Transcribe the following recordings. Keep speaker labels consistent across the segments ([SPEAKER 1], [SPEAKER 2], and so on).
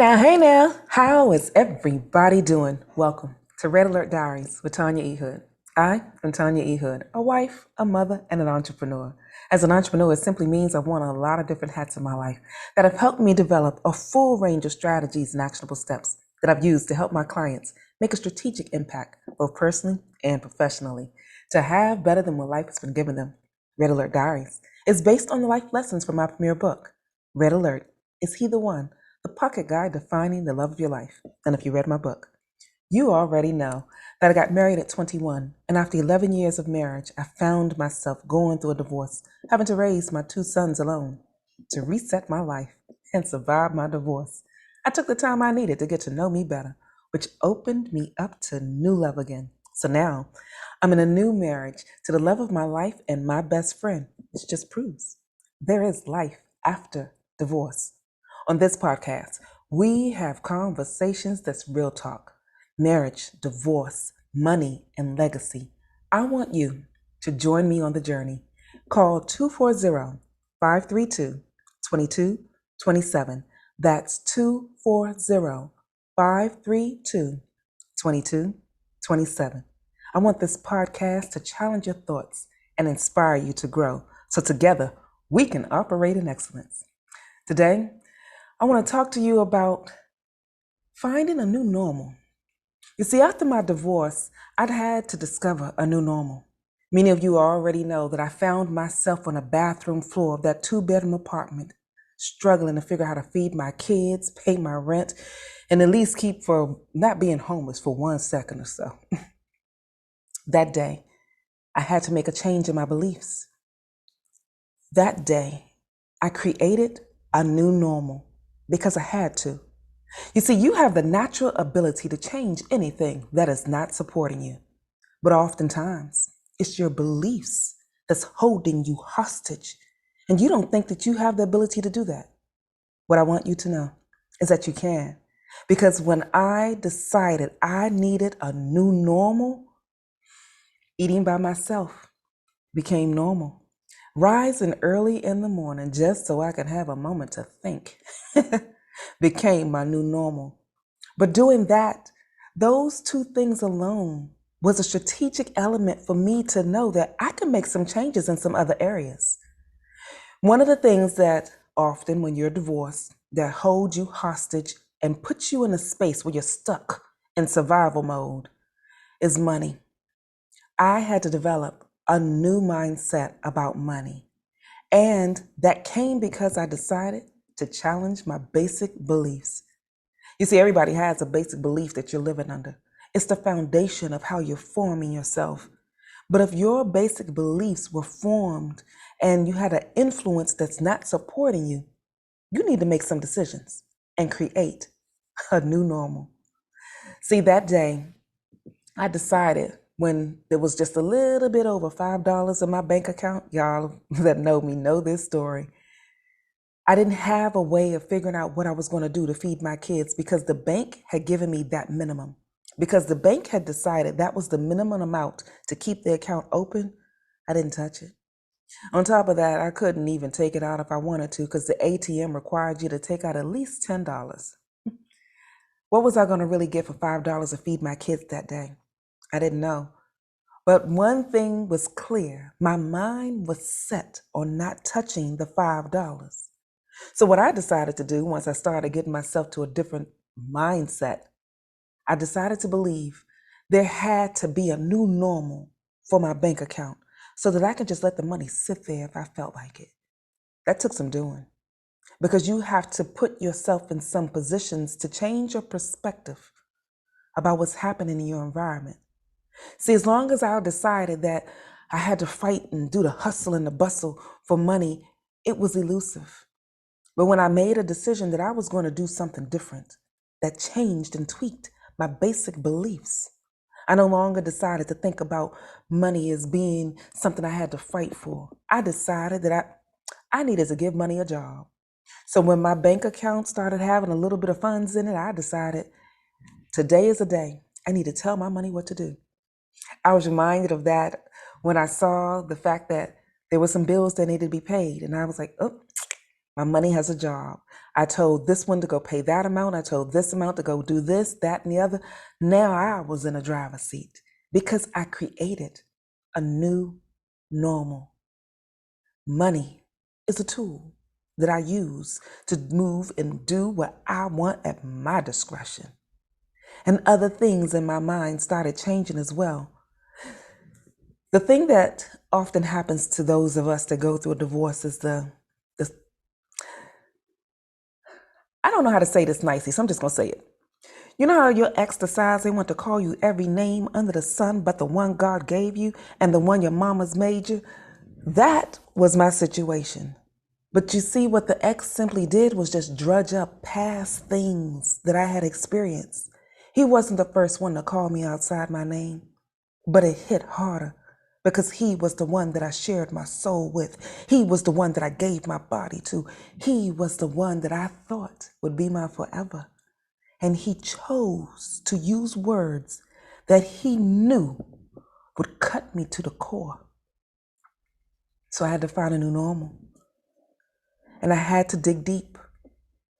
[SPEAKER 1] Hey now, how is everybody doing? Welcome to Red Alert Diaries with Tanya E. Hood. I am Tanya E. Hood, a wife, a mother, and an entrepreneur. As an entrepreneur, it simply means I've worn a lot of different hats in my life that have helped me develop a full range of strategies and actionable steps that I've used to help my clients make a strategic impact, both personally and professionally, to have better than what life has been giving them. Red Alert Diaries is based on the life lessons from my premier book, Red Alert, Is He the One? The pocket guide to finding the love of your life. And if you read my book, you already know that I got married at 21, and after 11 years of marriage, I found myself going through a divorce, having to raise my two sons alone. To reset my life and survive my divorce, I took the time I needed to get to know me better, which opened me up to new love again. So now, I'm in a new marriage to the love of my life and my best friend, which just proves there is life after divorce. On this podcast, we have conversations that's real talk: marriage, divorce, money, and legacy. I want you to join me on the journey. Call 240-532-2227. That's 240-532-2227. I want this podcast to challenge your thoughts and inspire you to grow, so together we can operate in excellence. Today, I want to talk to you about finding a new normal. You see, after my divorce, I'd had to discover a new normal. Many of you already know that I found myself on a bathroom floor of that 2-bedroom apartment, struggling to figure out how to feed my kids, pay my rent, and at least keep from not being homeless for 1 second or so. That day, I had to make a change in my beliefs. That day, I created a new normal because I had to. You see, you have the natural ability to change anything that is not supporting you. But oftentimes, it's your beliefs that's holding you hostage. And you don't think that you have the ability to do that. What I want you to know is that you can. Because when I decided I needed a new normal, eating by myself became normal. Rising early in the morning just so I could have a moment to think became my new normal. But doing that, those two things alone was a strategic element for me to know that I can make some changes in some other areas. One of the things that often when you're divorced that hold you hostage and puts you in a space where you're stuck in survival mode is money. I had to develop a new mindset about money. And that came because I decided to challenge my basic beliefs. You see, everybody has a basic belief that you're living under. It's the foundation of how you're forming yourself. But if your basic beliefs were formed and you had an influence that's not supporting you, you need to make some decisions and create a new normal. See, that day, I decided when there was just a little bit over $5 in my bank account, y'all that know me know this story. I didn't have a way of figuring out what I was going to do to feed my kids because the bank had given me that minimum. Because the bank had decided that was the minimum amount to keep the account open, I didn't touch it. On top of that, I couldn't even take it out if I wanted to because the ATM required you to take out at least $10. What was I going to really get for $5 to feed my kids that day? I didn't know. But one thing was clear. My mind was set on not touching the $5. So what I decided to do once I started getting myself to a different mindset, I decided to believe there had to be a new normal for my bank account so that I could just let the money sit there if I felt like it. That took some doing because you have to put yourself in some positions to change your perspective about what's happening in your environment. See, as long as I decided that I had to fight and do the hustle and the bustle for money, it was elusive. But when I made a decision that I was going to do something different, that changed and tweaked my basic beliefs, I no longer decided to think about money as being something I had to fight for. I decided that I needed to give money a job. So when my bank account started having a little bit of funds in it, I decided today is a day I need to tell my money what to do. I was reminded of that when I saw the fact that there were some bills that needed to be paid. And I was like, oh, my money has a job. I told this one to go pay that amount. I told this amount to go do this, that, and the other. Now I was in a driver's seat because I created a new normal. Money is a tool that I use to move and do what I want at my discretion. And other things in my mind started changing as well. The thing that often happens to those of us that go through a divorce is I don't know how to say this nicely, so I'm just going to say it. You know how your ex decides they want to call you every name under the sun but the one God gave you and the one your mama's made you? That was my situation. But you see, what the ex simply did was just drudge up past things that I had experienced. He wasn't the first one to call me outside my name, but it hit harder because he was the one that I shared my soul with. He was the one that I gave my body to. He was the one that I thought would be my forever. And he chose to use words that he knew would cut me to the core. So I had to find a new normal. And I had to dig deep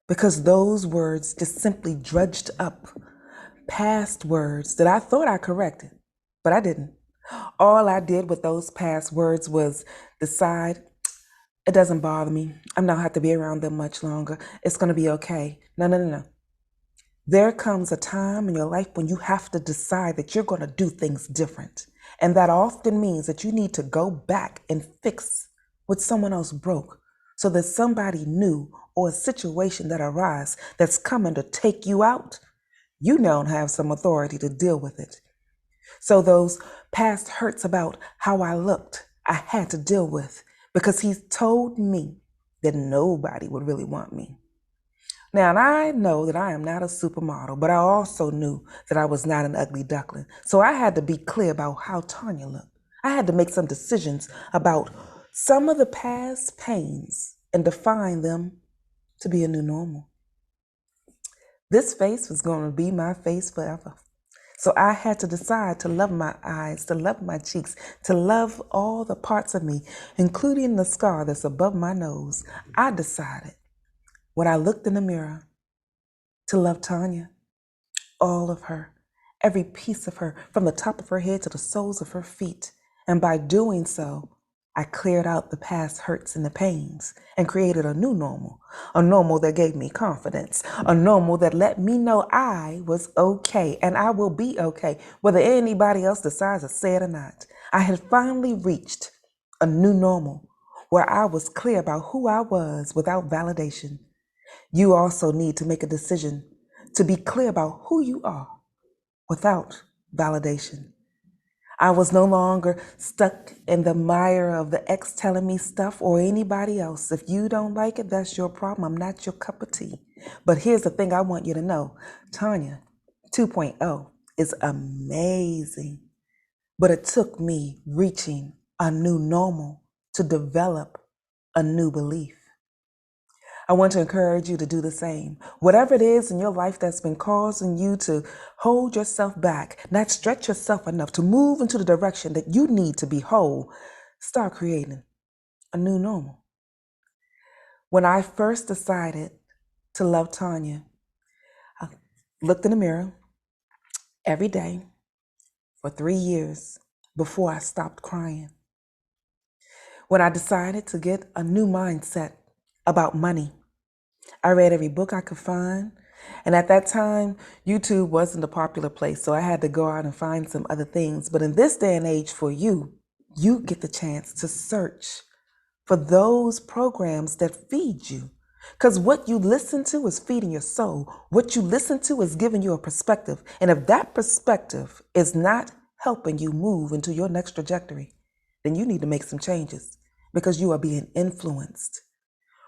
[SPEAKER 1] because those words just simply drudged up past words that I thought I corrected, but I didn't. All I did with those past words was decide, it doesn't bother me. I'm not have to be around them much longer. It's going to be okay. No. There comes a time in your life when you have to decide that you're going to do things different. And that often means that you need to go back and fix what someone else broke so that somebody new or a situation that arises that's coming to take you out, you don't have some authority to deal with it. So those past hurts about how I looked, I had to deal with because he told me that nobody would really want me. Now, and I know that I am not a supermodel, but I also knew that I was not an ugly duckling. So I had to be clear about how Tanya looked. I had to make some decisions about some of the past pains and define them to be a new normal. This face was going to be my face forever. So I had to decide to love my eyes, to love my cheeks, to love all the parts of me, including the scar that's above my nose. I decided when I looked in the mirror to love Tanya, all of her, every piece of her, from the top of her head to the soles of her feet. And by doing so, I cleared out the past hurts and the pains and created a new normal, a normal that gave me confidence, a normal that let me know I was okay and I will be okay, whether anybody else decides to say it or not. I had finally reached a new normal where I was clear about who I was without validation. You also need to make a decision to be clear about who you are without validation. I was no longer stuck in the mire of the ex telling me stuff or anybody else. If you don't like it, that's your problem. I'm not your cup of tea. But here's the thing I want you to know. Tanya 2.0 is amazing. But it took me reaching a new normal to develop a new belief. I want to encourage you to do the same. Whatever it is in your life that's been causing you to hold yourself back, not stretch yourself enough to move into the direction that you need to be whole, start creating a new normal. When I first decided to love Tanya, I looked in the mirror every day for 3 years before I stopped crying. When I decided to get a new mindset about money, I read every book I could find. And at that time, YouTube wasn't a popular place, so I had to go out and find some other things. But in this day and age for you, you get the chance to search for those programs that feed you. Because what you listen to is feeding your soul. What you listen to is giving you a perspective. And if that perspective is not helping you move into your next trajectory, then you need to make some changes because you are being influenced.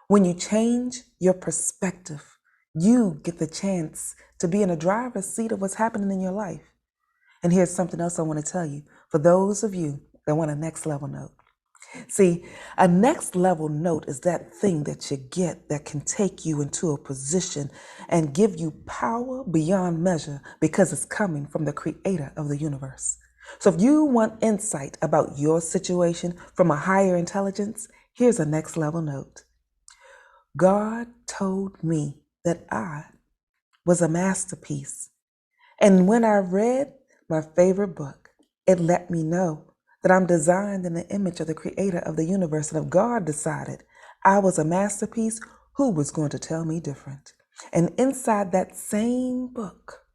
[SPEAKER 1] When you change your perspective, you get the chance to be in a driver's seat of what's happening in your life. And here's something else I want to tell you. For those of you that want a next level note. See, a next level note is that thing that you get that can take you into a position and give you power beyond measure because it's coming from the creator of the universe. So if you want insight about your situation from a higher intelligence, here's a next level note. God told me that I was a masterpiece. And when I read my favorite book, it let me know that I'm designed in the image of the creator of the universe. And if God decided I was a masterpiece, who was going to tell me different? And inside that same book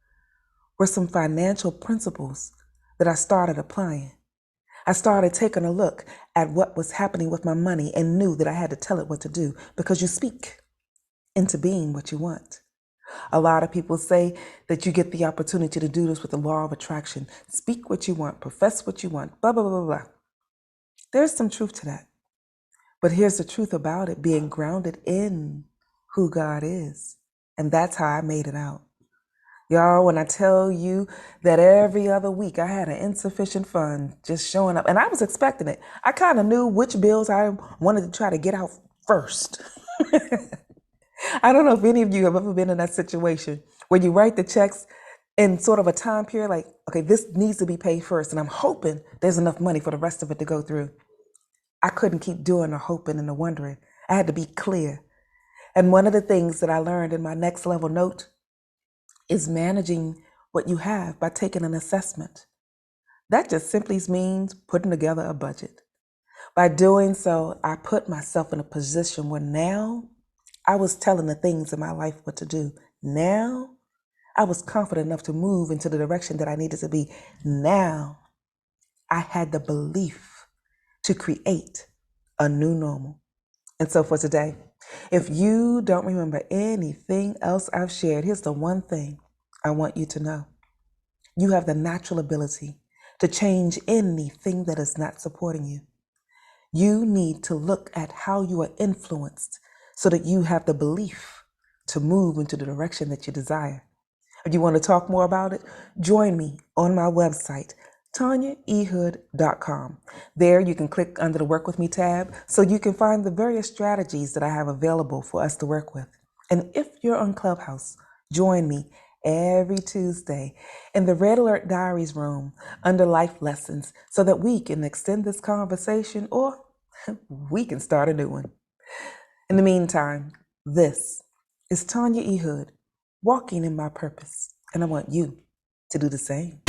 [SPEAKER 1] were some financial principles that I started applying. I started taking a look at what was happening with my money and knew that I had to tell it what to do, because you speak into being what you want. A lot of people say that you get the opportunity to do this with the law of attraction. Speak what you want, profess what you want, blah, blah, blah, blah. There's some truth to that. But here's the truth about it: being grounded in who God is. And that's how I made it out. Y'all, when I tell you that every other week I had an insufficient fund just showing up, and I was expecting it. I kind of knew which bills I wanted to try to get out first. I don't know if any of you have ever been in that situation where you write the checks in sort of a time period like, okay, this needs to be paid first, and I'm hoping there's enough money for the rest of it to go through. I couldn't keep doing the hoping and the wondering. I had to be clear. And one of the things that I learned in my next level note is managing what you have by taking an assessment. That just simply means putting together a budget. By doing so, I put myself in a position where now I was telling the things in my life what to do. Now I was confident enough to move into the direction that I needed to be. Now I had the belief to create a new normal. And so for today, if you don't remember anything else I've shared, here's the one thing I want you to know. You have the natural ability to change anything that is not supporting you. You need to look at how you are influenced so that you have the belief to move into the direction that you desire. If you want to talk more about it, join me on my website, TanyaEhood.com. There you can click under the Work With Me tab so you can find the various strategies that I have available for us to work with. And if you're on Clubhouse, join me every Tuesday in the Red Alert Diaries room under Life Lessons so that we can extend this conversation, or we can start a new one. In the meantime, this is Tanya E. Hood, walking in my purpose, and I want you to do the same.